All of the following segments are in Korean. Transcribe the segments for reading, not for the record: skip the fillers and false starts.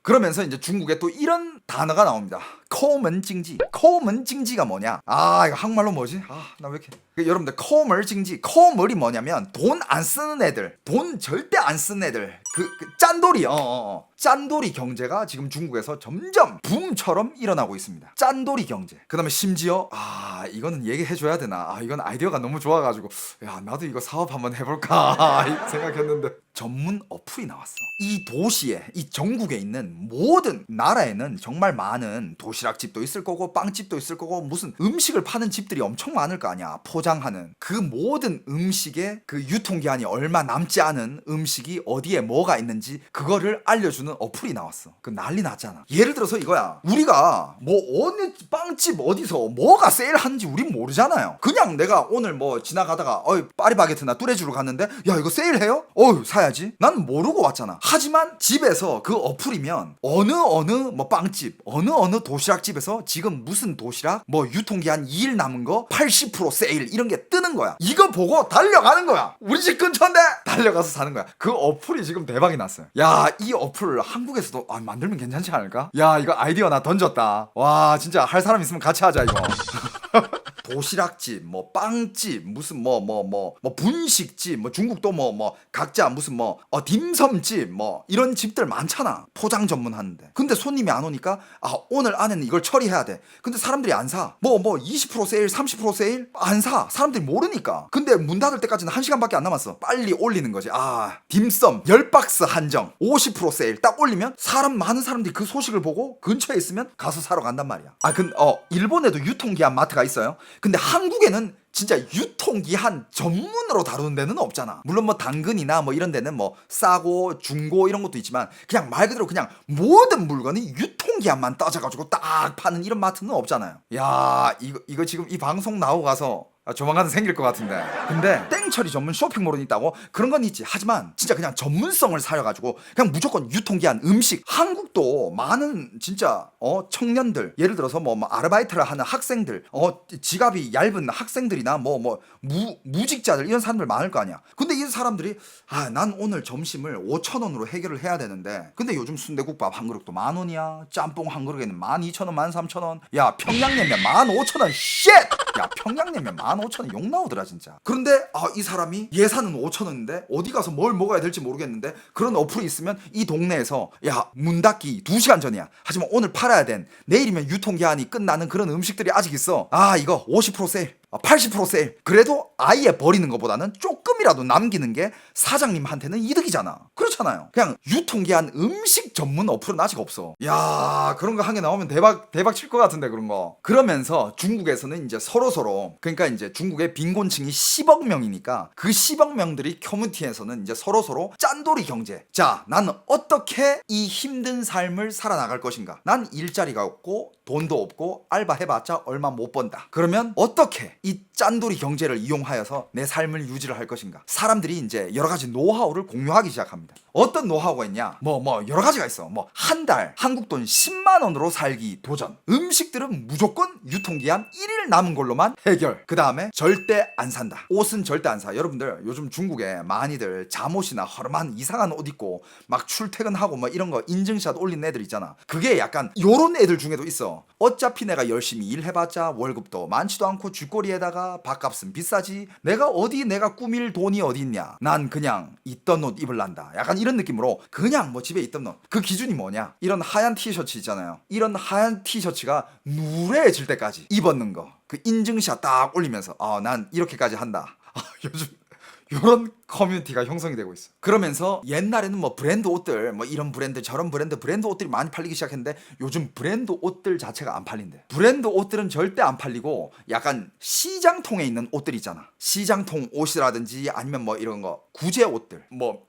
그러면서 이제 중국에 또 이런 단어가 나옵니다. 코먼징지. 코먼징지가 뭐냐? 아, 이거 한국말로 뭐지? 아, 나 왜 이렇게. 여러분들, 코먼징지. 코먼이 뭐냐면 돈 안 쓰는 애들, 돈 절대 안 쓰는 애들. 그 짠돌이. 짠돌이 경제가 지금 중국에서 점점 붐처럼 일어나고 있습니다. 짠돌이 경제. 그다음에 심지어 이거는 얘기해줘야 되나? 이건 아이디어가 너무 좋아가지고 야, 나도 이거 사업 한번 해볼까 생각했는데 전문 어플이 나왔어. 이 도시에, 이 전국에 있는 모든 나라에는 정말 많은 도시락집도 있을 거고 빵집도 있을 거고 무슨 음식을 파는 집들이 엄청 많을 거 아니야. 포장하는 그 모든 음식의 그 유통기한이 얼마 남지 않은 음식이 어디에 뭐가 있는지 그거를 알려주는 어플이 나왔어. 그 난리 났잖아. 예를 들어서 이거야. 우리가 뭐 어느 빵집 어디서 뭐가 세일하는지 우린 모르잖아요. 그냥 내가 오늘 뭐 지나가다가 파리바게트나 뚜레쥬로 갔는데 야, 이거 세일해요? 사야지. 난 모르고 왔잖아. 하지만 집에서 그 어플이면 어느 뭐 빵집, 어느 도시락집에서 지금 무슨 도시락 뭐 유통기한 2일 남은 거 80% 세일 이런 게 뜨는 거야. 이거 보고 달려가는 거야. 우리 집 근처인데 달려가서 사는 거야. 그 어플이 지금 대박이 났어요. 야, 이 어플 한국에서도 만들면 괜찮지 않을까? 야, 이거 아이디어 나 던졌다. 와, 진짜 할 사람 있으면 같이 하자 이거. 도시락집, 뭐 빵집, 무슨 뭐 분식집, 뭐 중국도 뭐 각자 무슨 딤섬집 뭐 이런 집들 많잖아. 포장 전문하는데. 근데 손님이 안 오니까 오늘 안에는 이걸 처리해야 돼. 근데 사람들이 안 사. 뭐 20% 세일, 30% 세일 안 사. 사람들이 모르니까. 근데 문 닫을 때까지는 1시간밖에 안 남았어. 빨리 올리는 거지. 딤섬 10박스 한정 50% 세일 딱 올리면 많은 사람들이 그 소식을 보고 근처에 있으면 가서 사러 간단 말이야. 일본에도 유통기한 마트가 있어요. 근데 한국에는 진짜 유통기한 전문으로 다루는 데는 없잖아. 물론 뭐 당근이나 뭐 이런 데는 뭐 싸고 중고 이런 것도 있지만 그냥 말 그대로 그냥 모든 물건이 유통기한만 따져가지고 딱 파는 이런 마트는 없잖아요. 야, 이거 지금 이 방송 나오고 가서 조만간 생길 것 같은데. 근데 땡처리 전문 쇼핑몰은 있다고? 그런 건 있지. 하지만 진짜 그냥 전문성을 살려가지고 그냥 무조건 유통기한 음식. 한국도 많은 진짜 청년들, 예를 들어서 뭐 아르바이트를 하는 학생들, 지갑이 얇은 학생들이나 무직자들 이런 사람들 많을 거 아니야. 근데 이 사람들이 난 오늘 점심을 5,000원으로 해결을 해야 되는데 근데 요즘 순대국밥 한 그릇도 10,000원이야. 짬뽕 한 그릇에는 12,000원, 13,000원. 야, 평양냉면 15,000원. 쉣! 야, 평양냉면 15,000원 욕 나오더라 진짜. 그런데 이 사람이 예산은 5,000원인데 어디 가서 뭘 먹어야 될지 모르겠는데 그런 어플이 있으면 이 동네에서 야, 문 닫기 2시간 전이야. 하지만 오늘 팔아야 된, 내일이면 유통기한이 끝나는 그런 음식들이 아직 있어. 이거 50% 세일, 80% 세일. 그래도 아예 버리는 것보다는 조금이라도 남기는 게 사장님한테는 이득이잖아. 그렇잖아요. 그냥 유통기한 음식 전문 어플은 아직 없어. 야, 그런 거 한 개 나오면 대박 칠 것 같은데 그런 거. 그러면서 중국에서는 이제 서로 그러니까 이제 중국의 빈곤층이 10억 명이니까 그 10억 명들이 커뮤니티에서는 이제 서로 짠돌이 경제. 자, 나는 어떻게 이 힘든 삶을 살아나갈 것인가? 난 일자리가 없고 돈도 없고 알바 해봤자 얼마 못 번다. 그러면 어떻게 이 짠돌이 경제를 이용하여서 내 삶을 유지를 할 것인가? 사람들이 이제 여러 가지 노하우를 공유하기 시작합니다. 어떤 노하우가 있냐? 여러 가지가 있어. 한 달 한국 돈 10만 원으로 살기 도전. 음식들은 무조건 유통기한 1일 남은 걸로만 해결. 그 다음에 절대 안 산다. 옷은 절대 안 사. 여러분들 요즘 중국에 많이들 잠옷이나 허름한 이상한 옷 입고 막 출퇴근하고 이런 거 인증샷 올린 애들 있잖아. 그게 약간 요런 애들 중에도 있어. 어차피 내가 열심히 일해봤자 월급도 많지도 않고 쥐꼬리에다가 밥값은 비싸지. 내가 꾸밀 돈이 어디 있냐. 난 그냥 있던 옷 입을란다. 약간 이런 느낌으로 그냥 집에 있던 옷. 그 기준이 뭐냐? 이런 하얀 티셔츠 있잖아요. 이런 하얀 티셔츠가 누래질 때까지 입었는 거. 그 인증샷 딱 올리면서 난 이렇게까지 한다. 요즘 요런 커뮤니티가 형성이 되고 있어. 그러면서 옛날에는 브랜드 옷들 이런 브랜드 저런 브랜드 옷들이 많이 팔리기 시작했는데 요즘 브랜드 옷들 자체가 안 팔린대. 브랜드 옷들은 절대 안 팔리고 약간 시장통에 있는 옷들 있잖아. 시장통 옷이라든지 아니면 이런 거 구제 옷들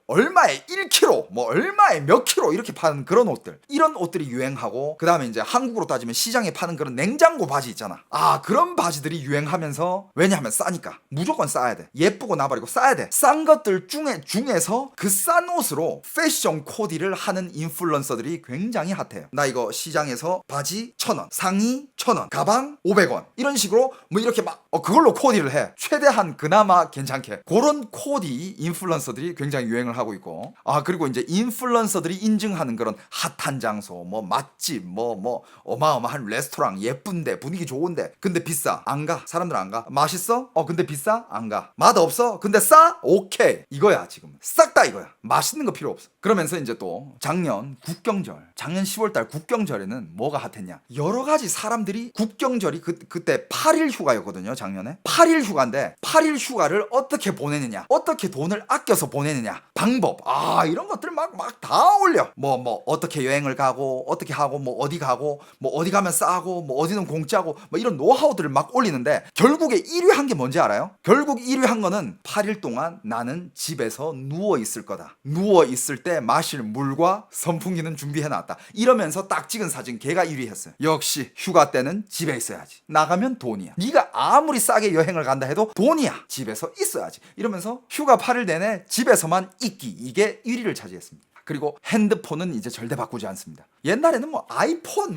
얼마에 1kg 얼마에 몇 킬로 이렇게 파는 그런 옷들, 이런 옷들이 유행하고, 그 다음에 이제 한국으로 따지면 시장에 파는 그런 냉장고 바지 있잖아. 그런 바지들이 유행하면서, 왜냐하면 싸니까 무조건 싸야 돼. 예쁘고 나발이고 싸야 돼. 싼 것들 중에서 그 싼 옷으로 패션 코디를 하는 인플루언서들이 굉장히 핫해요. 나 이거 시장에서 바지 1,000원, 상의 1,000원, 가방 500원 이런 식으로 뭐 이렇게 막 그걸로 코디를 해. 최대한 그나마 괜찮게. 그런 코디 인플루언서들이 굉장히 유행을 하고 있고, 그리고 이제 인플루언서들이 인증하는 그런 핫한 장소, 뭐 맛집, 뭐 어마어마한 레스토랑, 예쁜데 분위기 좋은데 근데 비싸, 안 가. 사람들 안 가. 맛있어? 근데 비싸? 안 가. 맛 없어? 근데 싸? 오케이. 이거야. 지금 싹 다 이거야. 맛있는 거 필요 없어. 그러면서 이제 또 작년 국경절, 작년 10월달 국경절에는 뭐가 핫했냐, 여러 가지 사람들이 국경절이 그때 8일 휴가였거든요. 작년에 8일 휴가인데 8일 휴가를 어떻게 보내느냐, 어떻게 돈을 아껴서 보내느냐, 방법, 이런 것들 막 다 올려. 뭐 어떻게 여행을 가고, 어떻게 하고, 뭐 어디 가고, 뭐 어디 가면 싸고, 뭐 어디는 공짜고, 뭐 이런 노하우들을 막 올리는데 결국에 1위 한 게 뭔지 알아요? 결국 1위 한 거는 8일 동안 나는 집에서 누워 있을 거다. 누워 있을 때 마실 물과 선풍기는 준비해놨다. 이러면서 딱 찍은 사진 걔가 1위 했어요. 역시 휴가 때는 집에 있어야지. 나가면 돈이야. 네가 아무리 싸게 여행을 간다 해도 돈이야. 집에서 있어야지. 이러면서 휴가 8일 내내 집에서만 있기, 이게 1위를 차지했습니다. 그리고 핸드폰은 이제 절대 바꾸지 않습니다. 옛날에는 뭐 아이폰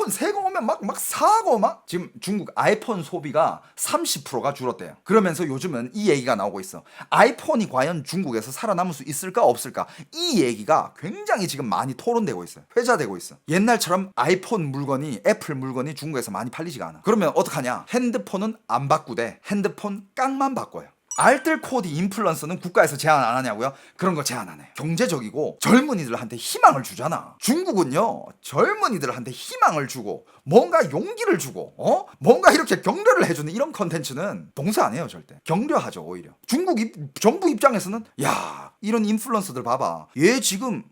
새거 오면 막 사고 지금 중국 아이폰 소비가 30%가 줄었대요. 그러면서 요즘은 이 얘기가 나오고 있어. 아이폰이 과연 중국에서 살아남을 수 있을까 없을까? 이 얘기가 굉장히 지금 많이 토론되고 있어요. 회자되고 있어. 옛날처럼 아이폰 물건이, 애플 물건이 중국에서 많이 팔리지가 않아. 그러면 어떡하냐? 핸드폰은 안 바꾸되 핸드폰 깡만 바꿔요. 알뜰 코디 인플루언서는 국가에서 제한 안 하냐고요? 그런 거 제한 안 해. 경제적이고 젊은이들한테 희망을 주잖아. 중국은요, 젊은이들한테 희망을 주고 뭔가 용기를 주고 뭔가 이렇게 격려를 해주는 이런 컨텐츠는 봉사 안 해요. 절대 격려하죠. 오히려 중국 정부 입장에서는 야, 이런 인플루언서들 봐봐, 얘 지금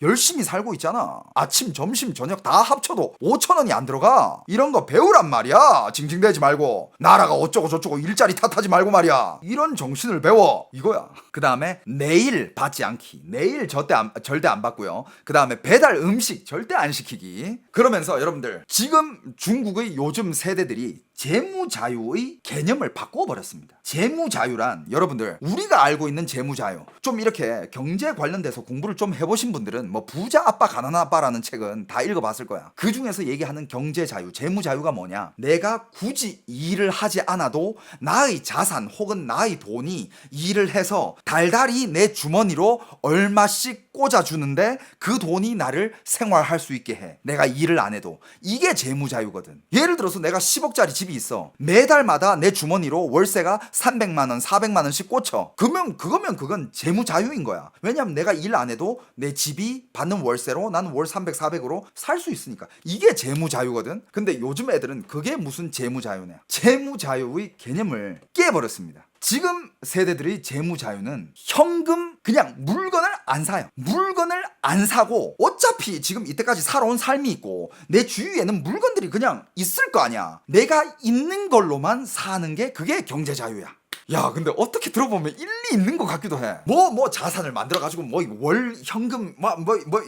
열심히 살고 있잖아. 아침 점심 저녁 다 합쳐도 5,000원이 안 들어가. 이런 거 배우란 말이야. 징징대지 말고, 나라가 어쩌고 저쩌고 일자리 탓하지 말고 말이야. 이런 정신을 배워, 이거야. 그 다음에 네일 받지 않기. 네일 절대 안 받고요. 그 다음에 배달 음식 절대 안 시키기. 그러면서 여러분들, 지금 중국의 요즘 세대들이 재무자유의 개념을 바꿔버렸습니다. 재무자유란, 여러분들 우리가 알고 있는 재무자유, 좀 이렇게 경제 관련돼서 공부를 좀 해보신 분들은 뭐 부자 아빠 가난한 아빠라는 책은 다 읽어봤을 거야. 그 중에서 얘기하는 경제자유, 재무자유가 뭐냐, 내가 굳이 일을 하지 않아도 나의 자산 혹은 나의 돈이 일을 해서 달달이 내 주머니로 얼마씩 꽂아주는데 그 돈이 나를 생활할 수 있게 해. 내가 일을 안 해도. 이게 재무자유거든. 예를 들어서 내가 10억짜리 집이 있어. 매달마다 내 주머니로 월세가 300만원 400만원씩 꽂혀. 그건 재무자유인 거야. 왜냐면 내가 일 안 해도 내 집이 받는 월세로 나는 월 300, 400으로 살 수 있으니까. 이게 재무자유거든. 근데 요즘 애들은 그게 무슨 재무자유냐, 재무자유의 개념을 깨버렸습니다. 지금 세대들의 재무자유는 현금, 그냥 물건을 안 사요. 물건을 안 사고 어차피 지금 이때까지 살아온 삶이 있고 내 주위에는 물건들이 그냥 있을 거 아니야. 내가 있는 걸로만 사는 게 그게 경제자유야. 야, 근데 어떻게 들어보면 일리 있는 것 같기도 해. 뭐 자산을 만들어가지고 뭐 월 현금 뭐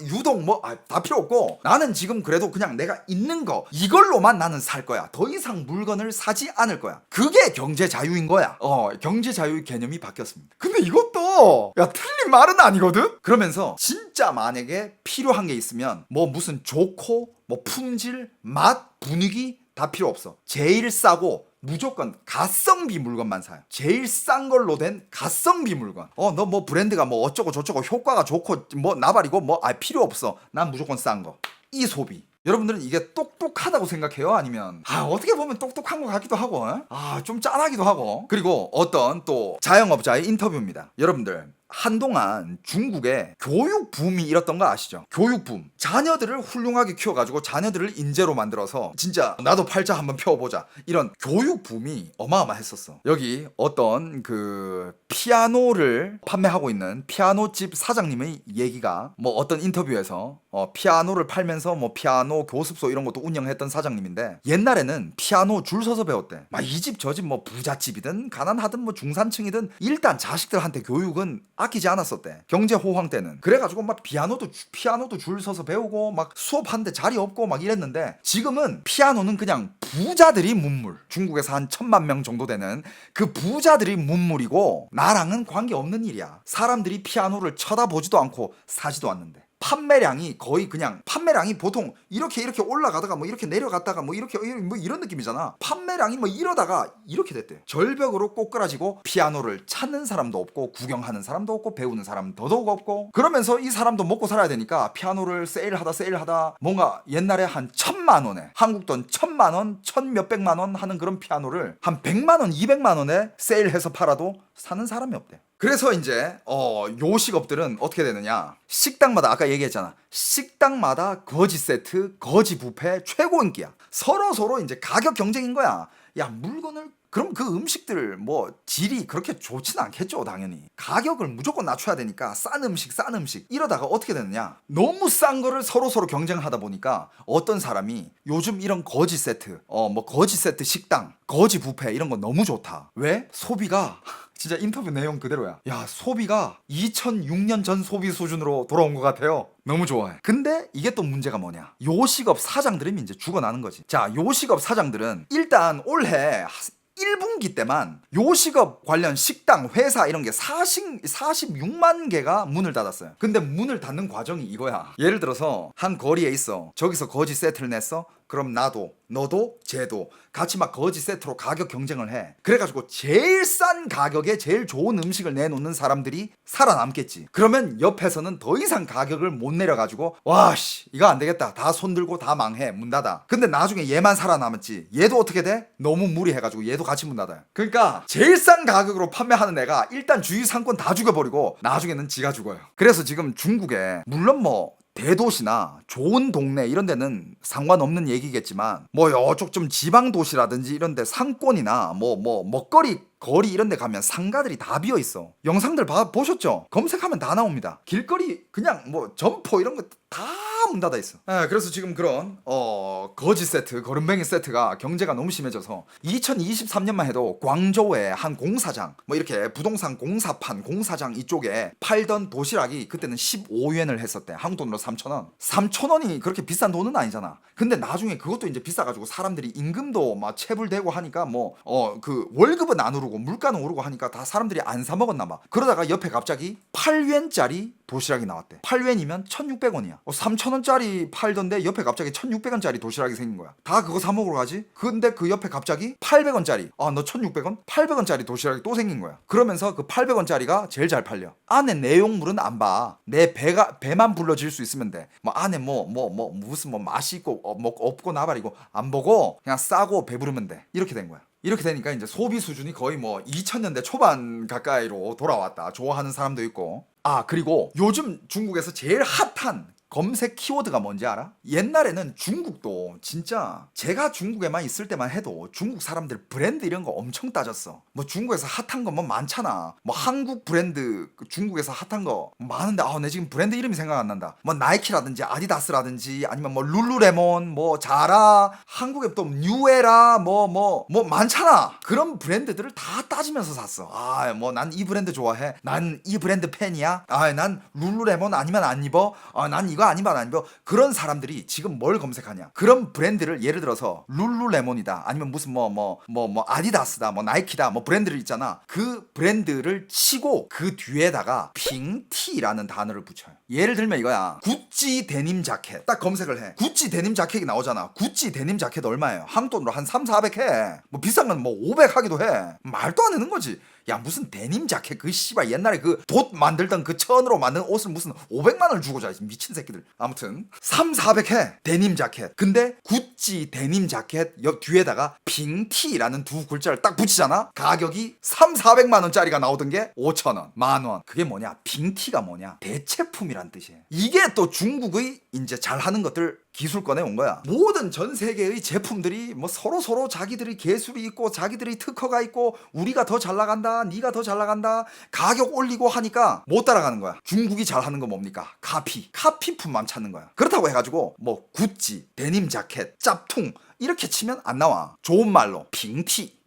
유동 다 필요 없고, 나는 지금 그래도 그냥 내가 있는 거 이걸로만 나는 살 거야. 더 이상 물건을 사지 않을 거야. 그게 경제 자유인 거야. 경제 자유의 개념이 바뀌었습니다. 근데 이것도 틀린 말은 아니거든. 그러면서 진짜 만약에 필요한 게 있으면 뭐 무슨 좋고 뭐 품질, 맛, 분위기 다 필요 없어. 제일 싸고 무조건 가성비 물건만 사요. 제일 싼 걸로 된 가성비 물건. 너 뭐 브랜드가 뭐 어쩌고 저쩌고 효과가 좋고 뭐 나발이고 필요 없어. 난 무조건 싼 거. 이 소비. 여러분들은 이게 똑똑하다고 생각해요? 아니면 어떻게 보면 똑똑한 것 같기도 하고 좀 짠하기도 하고. 그리고 어떤 또 자영업자의 인터뷰입니다. 여러분들, 한동안 중국에 교육 붐이 일었던 거 아시죠? 교육 붐. 자녀들을 훌륭하게 키워가지고 자녀들을 인재로 만들어서 진짜 나도 팔자 한번 펴보자, 이런 교육 붐이 어마어마했었어. 여기 어떤 그 피아노를 판매하고 있는 피아노집 사장님의 얘기가 뭐 어떤 인터뷰에서 피아노를 팔면서 뭐 피아노 교습소 이런 것도 운영했던 사장님인데, 옛날에는 피아노 줄 서서 배웠대. 이 집 저 집 뭐 부잣집이든 가난하든 뭐 중산층이든 일단 자식들한테 교육은 아끼지 않았었대. 경제 호황 때는. 그래가지고 피아노도 줄 서서 배우고 수업하는데 자리 없고 이랬는데, 지금은 피아노는 그냥 부자들이 문물. 중국에서 한 1000만 명 정도 되는 그 부자들이 문물이고 나랑은 관계없는 일이야. 사람들이 피아노를 쳐다보지도 않고 사지도 않는데. 판매량이 거의 그냥 판매량이 보통 이렇게 올라가다가 뭐 이렇게 내려갔다가 뭐 이렇게 뭐 이런 느낌이잖아. 판매량이 뭐 이러다가 이렇게 됐대. 절벽으로 꼬꾸라지고 피아노를 찾는 사람도 없고 구경하는 사람도 없고 배우는 사람 더더욱 없고 그러면서 이 사람도 먹고 살아야 되니까 피아노를 세일하다 뭔가 옛날에 한 1000만 원에 한국 돈 1000만 원, 1000몇백만 원 하는 그런 피아노를 한 100만 원, 200만 원에 세일해서 팔아도 사는 사람이 없대. 그래서 이제 요식업들은 어떻게 되느냐, 식당마다 아까 얘기했잖아, 식당마다 거지 세트, 거지 뷔페 최고 인기야. 서로 이제 가격 경쟁인 거야. 야, 물건을 그럼 그 음식들 뭐 질이 그렇게 좋지는 않겠죠. 당연히 가격을 무조건 낮춰야 되니까 싼 음식 이러다가 어떻게 되느냐, 너무 싼 거를 서로 경쟁하다 보니까 어떤 사람이 요즘 이런 거지 세트 뭐 거지 세트 식당, 거지 뷔페 이런 거 너무 좋다. 왜? 소비가 진짜 인터뷰 내용 그대로야. 야, 소비가 2006년 전 소비 수준으로 돌아온 것 같아요. 너무 좋아해. 근데 이게 또 문제가 뭐냐, 요식업 사장들은 이제 죽어나는 거지. 자, 요식업 사장들은 일단 올해 1분기 때만 요식업 관련 식당, 회사 이런 게 46만 개가 문을 닫았어요. 근데 문을 닫는 과정이 이거야. 예를 들어서 한 거리에 있어. 저기서 거지 세트를 냈어. 그럼 나도, 너도, 쟤도 같이 막 거지 세트로 가격 경쟁을 해. 그래가지고 제일 싼 가격에 제일 좋은 음식을 내놓는 사람들이 살아남겠지. 그러면 옆에서는 더 이상 가격을 못 내려가지고 와씨 이거 안 되겠다, 다 손들고 다 망해, 문 닫아. 근데 나중에 얘만 살아남았지. 얘도 어떻게 돼? 너무 무리해가지고 얘도 같이 문 닫아요. 그러니까 제일 싼 가격으로 판매하는 애가 일단 주위 상권 다 죽여버리고 나중에는 지가 죽어요. 그래서 지금 중국에 물론 뭐 대도시나 좋은 동네 이런 데는 상관없는 얘기겠지만 뭐 이쪽 좀 지방 도시라든지 이런 데 상권이나 뭐 먹거리 거리 이런 데 가면 상가들이 다 비어 있어. 영상들 보셨죠? 검색하면 다 나옵니다. 길거리 그냥 뭐 점포 이런 거 다 문 닫아 있어. 그래서 지금 그런 거지 세트, 거름뱅이 세트가 경제가 너무 심해져서 2023년만 해도 광저우의 한 공사장, 뭐 이렇게 부동산 공사판 공사장 이쪽에 팔던 도시락이 그때는 15yuan을 했었대. 한국 돈으로 3,000원. 3,000원이 그렇게 비싼 돈은 아니잖아. 근데 나중에 그것도 이제 비싸가지고 사람들이 임금도 막 체불되고 하니까 뭐 그 월급은 안 오르고 물가는 오르고 하니까 다 사람들이 안 사 먹었나 봐. 그러다가 옆에 갑자기 8yuan짜리 도시락이 나왔대. 8yuan이면 1,600원이야. 3,000원짜리 팔던데 옆에 갑자기 1,600원짜리 도시락이 생긴 거야. 다 그거 사 먹으러 가지? 근데 그 옆에 갑자기 800원짜리, 너 1,600원? 800원짜리 도시락이 또 생긴 거야. 그러면서 그 800원짜리가 제일 잘 팔려. 안에 내용물은 안 봐. 내 배만 불러질 수 있으면 돼. 뭐 안에 무슨 맛이 있고 없고 나발이고 안 보고 그냥 싸고 배부르면 돼. 이렇게 된 거야. 이렇게 되니까 이제 소비 수준이 거의 뭐 2000년대 초반 가까이로 돌아왔다. 좋아하는 사람도 있고. 그리고 요즘 중국에서 제일 핫한 검색 키워드가 뭔지 알아? 옛날에는 중국도 진짜 제가 중국에만 있을 때만 해도 중국 사람들 브랜드 이런 거 엄청 따졌어. 뭐 중국에서 핫한 거 뭐 많잖아. 뭐 한국 브랜드 중국에서 핫한 거 많은데 내 지금 브랜드 이름이 생각 안 난다. 뭐 나이키라든지 아디다스라든지 아니면 뭐 룰루레몬, 뭐 자라, 한국에 또 뉴에라 뭐 많잖아. 그런 브랜드들을 다 따지면서 샀어. 뭐 난 이 브랜드 좋아해. 난 이 브랜드 팬이야. 난 룰루레몬 아니면 안 입어. 난 이거 아니면 안 입어. 그런 사람들이 지금 뭘 검색하냐, 그런 브랜드를 예를 들어서 룰루레몬이다 아니면 무슨 뭐 아디다스다 뭐 나이키다 뭐 브랜드를 있잖아. 그 브랜드를 치고 그 뒤에다가 핑티라는 단어를 붙여요. 예를 들면 이거야. 구찌 데님 자켓 딱 검색을 해. 구찌 데님 자켓이 나오잖아. 구찌 데님 자켓 얼마예요? 한국 돈으로 한 300-400 해. 뭐 비싼 건 뭐 500 하기도 해. 말도 안 되는 거지. 야, 무슨 데님 자켓 그 씨발 옛날에 그 돛 만들던 그 천으로 만든 옷을 무슨 500만 원을 주고 자, 미친 새끼들. 아무튼 300-400 해. 데님 자켓. 근데 구찌 데님 자켓 뒤에다가 핑티라는 두 글자를 딱 붙이잖아. 가격이 300-400만 원짜리가 나오던 게 5,000원, 만원. 그게 뭐냐? 핑티가 뭐냐? 대체품이란 뜻이에요. 이게 또 중국의 이제 잘하는 것들 기술권에 온 거야. 모든 전 세계의 제품들이 뭐 서로 자기들이 기술이 있고 자기들이 특허가 있고 우리가 더 잘 나간다, 네가 더 잘 나간다, 가격 올리고 하니까 못 따라가는 거야. 중국이 잘하는 거 뭡니까? 카피품만 찾는 거야. 그렇다고 해가지고 뭐 구찌, 데님 자켓, 짭퉁 이렇게 치면 안 나와. 좋은 말로 핑티,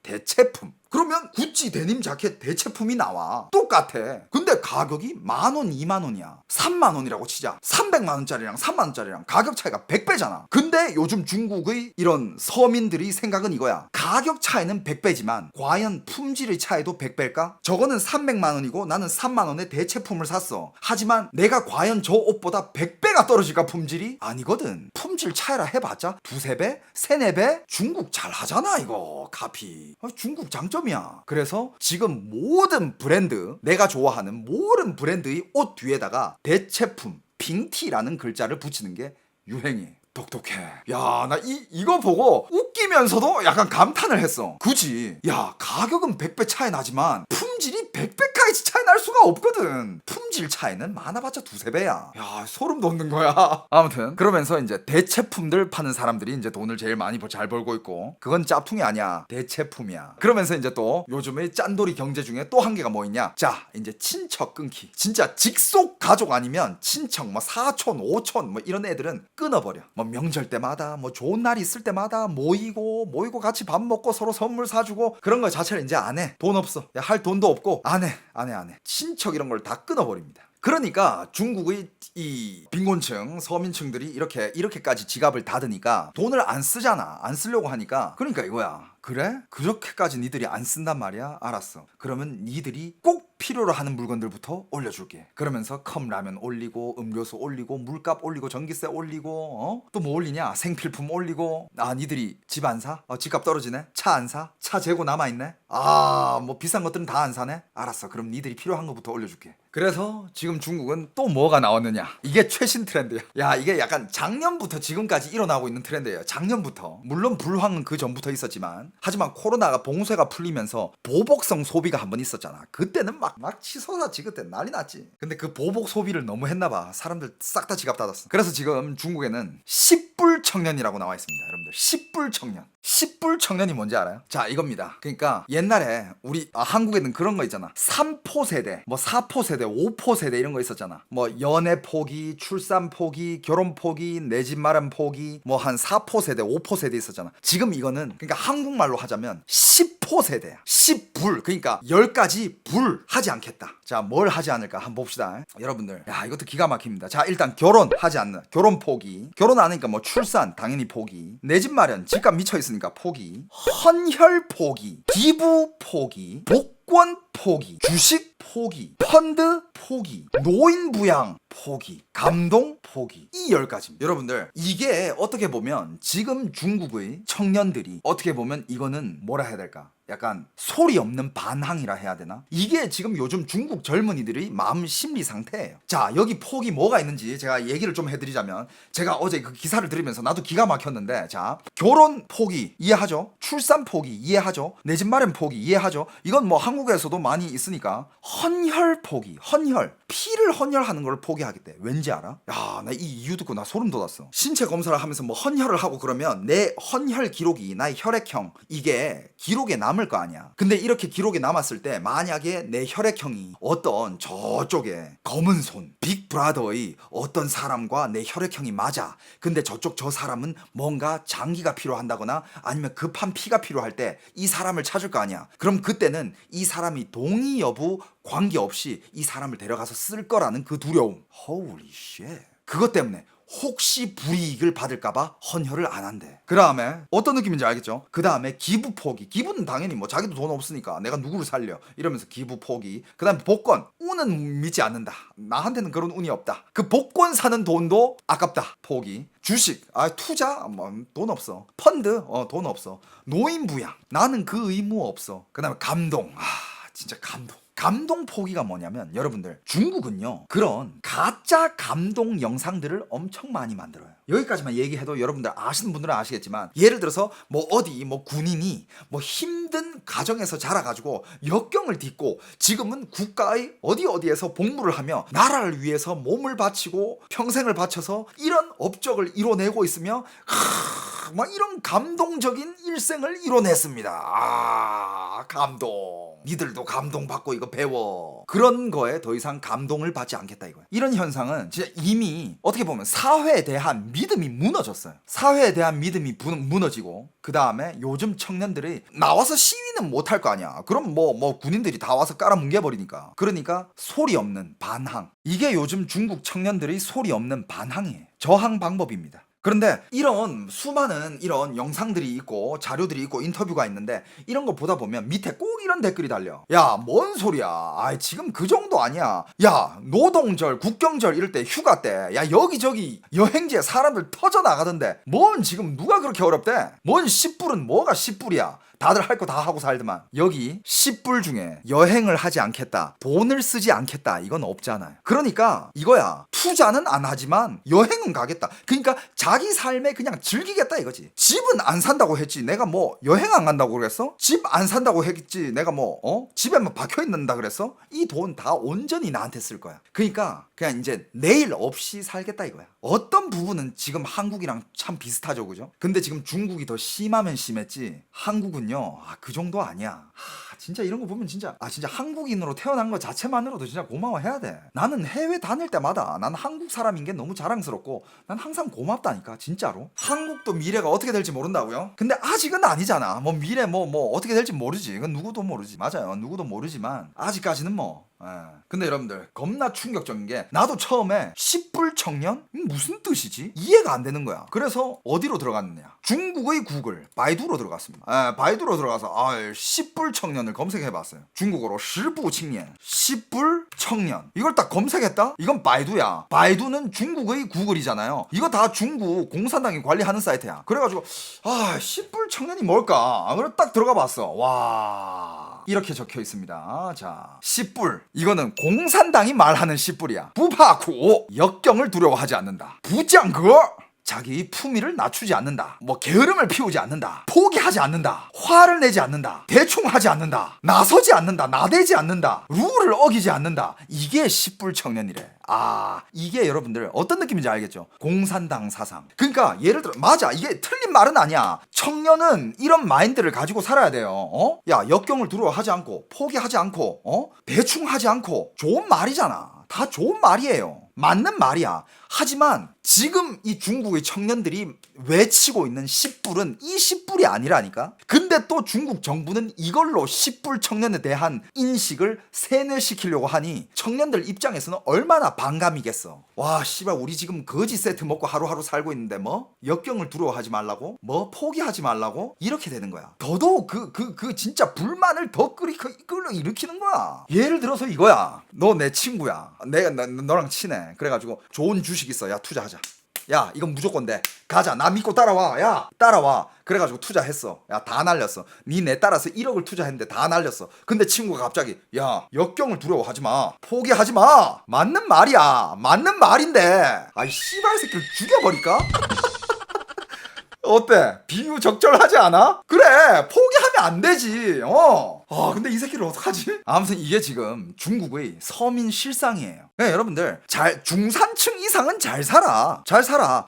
대체품. 그러면 구찌 데님 자켓 대체품이 나와. 똑같아. 근데 가격이 10,000원, 20,000원이야. 30,000원이라고 치자. 300만원짜리랑 3만원짜리랑 가격 차이가 100배잖아. 근데 요즘 중국의 이런 서민들이 생각은 이거야. 가격 차이는 100배지만 과연 품질의 차이도 100배일까? 저거는 300만원이고 나는 3만원에 대체품을 샀어. 하지만 내가 과연 저 옷보다 100배가 떨어질까 품질이? 아니거든. 품질 차이라 해봤자 두세 배? 세네 배? 중국 잘하잖아 이거 카피. 중국 장점이야. 그래서 지금 모든 브랜드, 내가 좋아하는 모든 브랜드의 옷 뒤에다가 대체품 빙티라는 글자를 붙이는 게 유행이에요. 똑똑해. 야, 나 이거 보고 웃기면서도 약간 감탄을 했어. 굳이 야, 가격은 100배 차이 나지만 품질이 100배까지 차이 날 수가 없거든. 품질 차이는 많아봤자 두세 배야. 야, 소름 돋는 거야. 아무튼 그러면서 이제 대체품들 파는 사람들이 이제 돈을 제일 많이 잘 벌고 있고, 그건 짭퉁이 아니야. 대체품이야. 그러면서 이제 또 요즘의 짠돌이 경제 중에 또 한 개가 뭐 있냐? 자, 이제 친척 끊기. 진짜 직속 가족 아니면 친척 뭐 사촌, 오촌 뭐 이런 애들은 끊어버려. 뭐 명절 때마다 뭐 좋은 날 있을 때마다 모이고 같이 밥 먹고 서로 선물 사주고 그런 거 자체를 이제 안 해. 돈 없어. 야, 할 돈도 없고 안 해. 친척 이런 걸 다 끊어버립니다. 그러니까 중국의 이 빈곤층, 서민층들이 이렇게까지 지갑을 닫으니까 돈을 안 쓰잖아. 안 쓰려고 하니까. 그러니까 이거야. 그래? 그렇게까지 니들이 안 쓴단 말이야? 알았어. 그러면 니들이 꼭 필요로 하는 물건들부터 올려줄게. 그러면서 컵라면 올리고, 음료수 올리고, 물값 올리고, 전기세 올리고, 또 뭐 올리냐? 생필품 올리고. 아, 니들이 집 안 사? 집값 떨어지네? 차 안 사? 차 재고 남아있네? 아, 뭐 비싼 것들은 다 안 사네? 알았어. 그럼 니들이 필요한 것부터 올려줄게. 그래서 지금 중국은 또 뭐가 나왔느냐? 이게 최신 트렌드야. 야, 이게 약간 작년부터 지금까지 일어나고 있는 트렌드예요. 작년부터. 물론 불황은 그 전부터 있었지만, 하지만 코로나가 봉쇄가 풀리면서 보복성 소비가 한번 있었잖아. 그때는 막 치솟았지. 그때 난리 났지. 근데 그 보복 소비를 너무 했나봐. 사람들 싹 다 지갑 닫았어. 그래서 지금 중국에는 10불 청년이라고 나와 있습니다. 여러분들 10불 청년. 10불 청년이 뭔지 알아요? 자, 이겁니다. 그러니까 옛날에 우리 한국에는 그런 거 있잖아. 3포 세대, 뭐 4포 세대, 5포 세대 이런 거 있었잖아. 뭐 연애 포기, 출산 포기, 결혼 포기, 내 집 마련 포기, 뭐 한 4포 세대, 5포 세대 있었잖아. 지금 이거는 그러니까 한국말로 하자면 10포 세대야. 10불. 그러니까 10가지 불 하지 않겠다. 자, 뭘 하지 않을까 한번 봅시다. 여러분들, 야, 이것도 기가 막힙니다. 자, 일단 결혼하지 않는, 결혼 포기. 결혼 안 하니까 뭐 출산 당연히 포기. 내 집 마련, 집값 미쳐 있으니까 포기. 헌혈 포기, 기부 포기, 복권 포기, 주식 포기, 펀드 포기, 노인 부양 포기, 감동 포기. 이 10가지입니다. 여러분들, 이게 어떻게 보면 지금 중국의 청년들이 어떻게 보면 이거는 뭐라 해야 될까? 약간 소리 없는 반항이라 해야 되나? 이게 지금 요즘 중국 젊은이들의 마음 심리 상태예요. 자, 여기 폭이 뭐가 있는지 제가 얘기를 좀 해드리자면, 제가 어제 그 기사를 들으면서 나도 기가 막혔는데, 자, 결혼 포기 이해하죠? 출산 포기 이해하죠? 내 집 마련 포기 이해하죠? 이건 뭐 한국에서도 많이 있으니까. 헌혈 포기, 헌혈, 피를 헌혈하는 걸 포기하겠대. 왠지 알아? 야, 나 이 이유 듣고 나 소름 돋았어. 신체 검사를 하면서 뭐 헌혈을 하고 그러면 내 헌혈 기록이, 나의 혈액형, 이게 기록에 남을 거 아니야. 근데 이렇게 기록에 남았을 때 만약에 내 혈액형이 어떤 저쪽에 검은 손 빅브라더의 어떤 사람과 내 혈액형이 맞아. 근데 저 사람은 뭔가 장기가 필요한다거나 아니면 급한 피가 필요할 때 이 사람을 찾을 거 아니야. 그럼 그때는 이 사람이 동의 여부 관계없이 이 사람을 데려가서 쓸 거라는 그 두려움. Holy shit. 그것 때문에 혹시 불이익을 받을까봐 헌혈을 안 한대. 그 다음에 어떤 느낌인지 알겠죠? 그 다음에 기부 포기. 기부는 당연히 뭐 자기도 돈 없으니까 내가 누구를 살려 이러면서 기부 포기. 그 다음에 복권. 운은 믿지 않는다. 나한테는 그런 운이 없다. 그 복권 사는 돈도 아깝다. 포기. 주식. 투자. 뭐 돈 없어. 펀드. 돈 없어. 노인 부양. 나는 그 의무 없어. 그 다음에 감동. 진짜 감동. 감동 포기가 뭐냐면, 여러분들, 중국은요 그런 가짜 감동 영상들을 엄청 많이 만들어요. 여기까지만 얘기해도 여러분들 아시는 분들은 아시겠지만, 예를 들어서 뭐 어디 뭐 군인이 뭐 힘든 가정에서 자라가지고 역경을 딛고 지금은 국가의 어디에서 복무를 하며 나라를 위해서 몸을 바치고 평생을 바쳐서 이런 업적을 이뤄내고 있으며 막 이런 감동적인 일생을 이뤄냈습니다. 아, 감동. 니들도 감동받고 이거 배워. 그런 거에 더 이상 감동을 받지 않겠다 이거야. 이런 현상은 진짜 이미 어떻게 보면 사회에 대한 믿음이 무너졌어요. 사회에 대한 믿음이 무너지고 그 다음에 요즘 청년들이 나와서 시위는 못할 거 아니야. 그럼 뭐 군인들이 다 와서 깔아뭉개버리니까. 그러니까 소리 없는 반항. 이게 요즘 중국 청년들의 소리 없는 반항이에요. 저항 방법입니다. 그런데 이런 수많은 이런 영상들이 있고 자료들이 있고 인터뷰가 있는데 이런 거 보다 보면 밑에 꼭 이런 댓글이 달려. 야, 뭔 소리야. 아, 지금 그 정도 아니야. 야, 노동절, 국경절 이럴 때 휴가 때 야, 여기저기 여행지에 사람들 터져 나가던데 뭔 지금 누가 그렇게 어렵대? 뭔 10불은 뭐가 10불이야. 다들 할 거 다 하고 살더만. 여기 10불 중에 여행을 하지 않겠다, 돈을 쓰지 않겠다, 이건 없잖아요. 그러니까 이거야. 투자는 안 하지만 여행은 가겠다. 그러니까 자기 삶에 그냥 즐기겠다 이거지. 집은 안 산다고 했지 내가 뭐 여행 안 간다고 그랬어? 집 안 산다고 했지 내가 뭐 집에만 박혀 있는다 그랬어? 이 돈 다 온전히 나한테 쓸 거야. 그러니까 그냥 이제 내일 없이 살겠다 이거야. 어떤 부분은 지금 한국이랑 참 비슷하죠, 그죠? 근데 지금 중국이 더 심하면 심했지 한국은요, 그 정도 아니야. 진짜 이런 거 보면 진짜 한국인으로 태어난 거 자체만으로도 진짜 고마워해야 돼. 나는 해외 다닐 때마다 난 한국 사람인 게 너무 자랑스럽고 난 항상 고맙다니까, 진짜로. 한국도 미래가 어떻게 될지 모른다고요? 근데 아직은 아니잖아. 뭐 미래 뭐 어떻게 될지 모르지. 그건 누구도 모르지. 맞아요, 누구도 모르지만 아직까지는 뭐. 근데 여러분들 겁나 충격적인 게, 나도 처음에 10불 청년? 무슨 뜻이지? 이해가 안 되는 거야. 그래서 어디로 들어갔느냐, 중국의 구글 바이두로 들어갔습니다. 바이두로 들어가서 10불 청년을 검색해봤어요. 중국어로 10불 청년, 10불 청년, 이걸 딱 검색했다? 이건 바이두야. 바이두는 중국의 구글이잖아요. 이거 다 중국 공산당이 관리하는 사이트야. 그래가지고 10불 청년이 뭘까? 그래서 딱 들어가 봤어. 와, 이렇게 적혀 있습니다. 자, 10불. 이거는 공산당이 말하는 10불이야. 부파쿠. 역경을 두려워하지 않는다. 부장거. 자기 품위를 낮추지 않는다. 뭐 게으름을 피우지 않는다. 포기하지 않는다. 화를 내지 않는다. 대충 하지 않는다. 나서지 않는다. 나대지 않는다. 룰을 어기지 않는다. 이게 10불 청년이래. 이게 여러분들 어떤 느낌인지 알겠죠? 공산당 사상. 그러니까 예를 들어, 맞아, 이게 틀린 말은 아니야. 청년은 이런 마인드를 가지고 살아야 돼요. 야, 역경을 두려워하지 않고, 포기하지 않고, 대충 하지 않고. 좋은 말이잖아. 다 좋은 말이에요. 맞는 말이야. 하지만 지금 이 중국의 청년들이 외치고 있는 10불은 이 10불이 아니라니까. 근데 또 중국 정부는 이걸로 10불 청년에 대한 인식을 세뇌시키려고 하니 청년들 입장에서는 얼마나 반감이겠어. 와, 씨발, 우리 지금 거지 세트 먹고 하루하루 살고 있는데 뭐 역경을 두려워하지 말라고, 뭐 포기하지 말라고, 이렇게 되는 거야. 더더욱 그 진짜 불만을 더 끌어 일으키는 거야. 예를 들어서 이거야. 너 내 친구야. 내가 너랑 친해. 그래가지고 좋은 주식 있어. 야, 투자하자. 야, 이건 무조건 돼. 가자. 나 믿고 따라와. 야, 따라와. 그래가지고 투자했어. 야, 다 날렸어. 니 내 따라서 1억을 투자했는데 다 날렸어. 근데 친구가 갑자기, 야, 역경을 두려워하지 마. 포기하지 마. 맞는 말이야. 맞는 말인데. 아이 씨발 새끼를 죽여버릴까? 어때? 비유 적절하지 않아? 그래, 포기하면 안 되지. 근데 이 새끼를 어떡하지? 아무튼 이게 지금 중국의 서민 실상이에요. 네, 여러분들 중산층 이상은 잘 살아.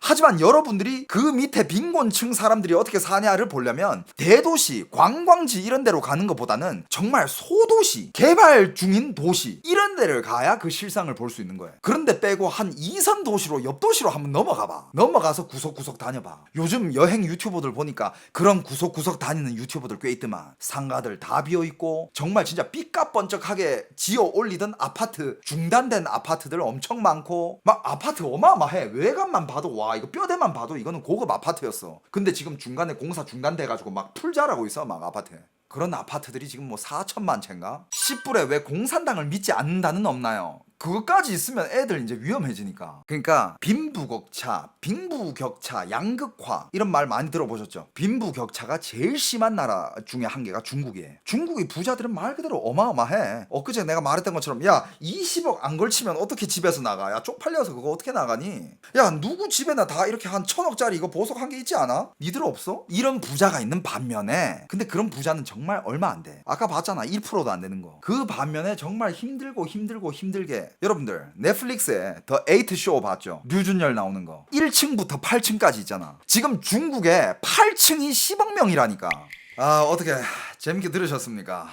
하지만 여러분들이 그 밑에 빈곤층 사람들이 어떻게 사냐를 보려면 대도시, 관광지 이런 데로 가는 것보다는 정말 소도시, 개발 중인 도시 이런 데를 가야 그 실상을 볼 수 있는 거예요. 그런데 빼고 한 2선 도시로, 옆 도시로 한번 넘어가봐. 넘어가서 구석구석 다녀봐. 요즘 여행 유튜버들 보니까 그런 구석구석 다니는 유튜버들 꽤 있더만. 상가들 다 비어있고 정말 진짜 삐까번쩍하게 지어 올리던 아파트, 중단된 아파트들 엄청 많고, 막 아파트 어마어마해. 외관만 봐도, 와, 이거 뼈대만 봐도 이거는 고급 아파트였어. 근데 지금 중간에 공사 중단돼가지고 막 풀자라고 있어, 막 아파트에. 그런 아파트들이 지금 뭐 4천만 채인가? 10불에 왜 공산당을 믿지 않는다는 없나요? 그것까지 있으면 애들 이제 위험해지니까. 그러니까 빈부격차, 빈부격차, 양극화 이런 말 많이 들어보셨죠? 빈부격차가 제일 심한 나라 중에 한 개가 중국이에요. 중국의 부자들은 말 그대로 어마어마해. 엊그제 내가 말했던 것처럼, 야, 20억 안 걸치면 어떻게 집에서 나가? 야, 쪽팔려서 그거 어떻게 나가니? 야, 누구 집에나 다 이렇게 한 1,000억짜리 이거 보석 한 개 있지 않아? 니들 없어? 이런 부자가 있는 반면에, 근데 그런 부자는 정말 얼마 안 돼. 아까 봤잖아, 1%도 안 되는 거. 그 반면에 정말 힘들게 이게 여러분들 넷플릭스에 더 에이트 쇼 봤죠? 류준열 나오는 거 1층부터 8층까지 있잖아. 지금 중국에 8층이 10억 명이라니까. 아 어떻게 재밌게 들으셨습니까?